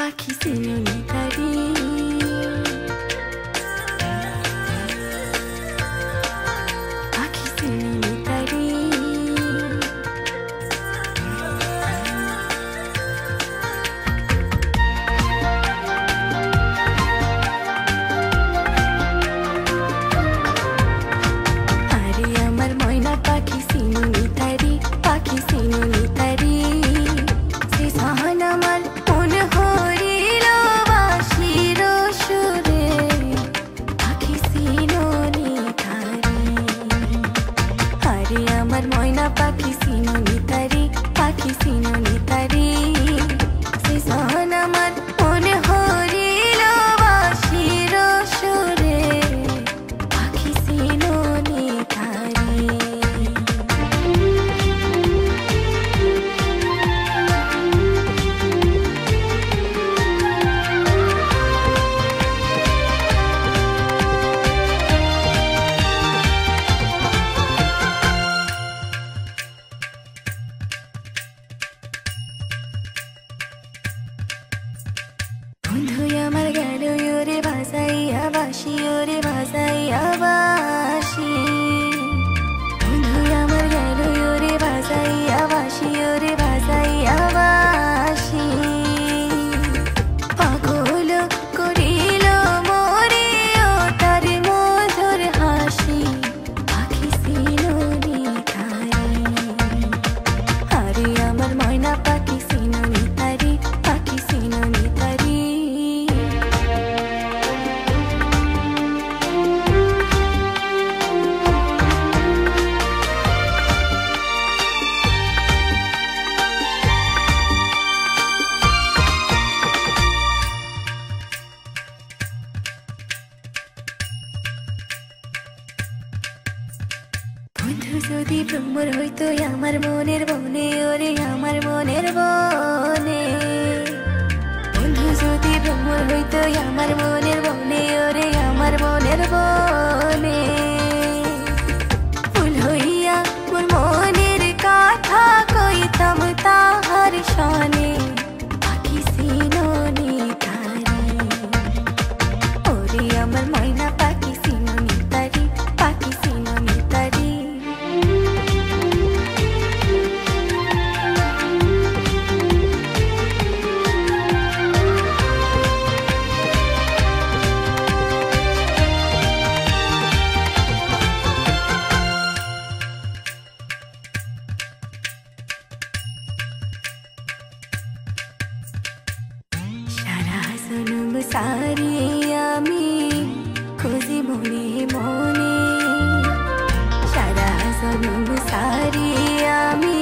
পাখি চিনুনি তারি পাখি চিনুনি তারি আরে আমার ময়না পাখি চিনুনি তারি পাখি চিনুনি তারি সে সাহান আমার মন হরিল বাঁশির সুরে পাখি চিনুনি তারি আরে আমার ময়না পাখি চিনুনি তারি পাখি চিনুনি তারি সে সাহান আমার মন হরিল বাঁশির সুরে পাখি চিনুনি তারি বন্ধু আমার গেল ওরে বাজাইয়া বাঁশি ওরে বাজাইয়া বাঁশি বন্ধু আমার গেল ওরে বাজাইয়া বাঁশি ওরে বাজাইয়া বাঁশি পাগল করিল মোরে ও তার মধুর হাসি পাখি চিনুনি তারি আরে আমার ময়না পাখি চিনুনি তারি পাখি চিনুনি তারি বন্ধু যদি ভ্রমর হইতো আমার মনের বনে ওরে আমার মনের বনে বন্ধু যদি ভ্রমর হইতো আমার মনের বনে ওরে আমার মনের বনে ফুল হইয়া মোর মনের কথা কইতাম তাহার সনে পাখি চিনুনি তারি ওরে আমার ময়না পাখি চিনুনি তারি পাখি চিনুনি তারি সারা জনম সারি আমি খুঁজি মনে মনে সারা জনম সারি আমি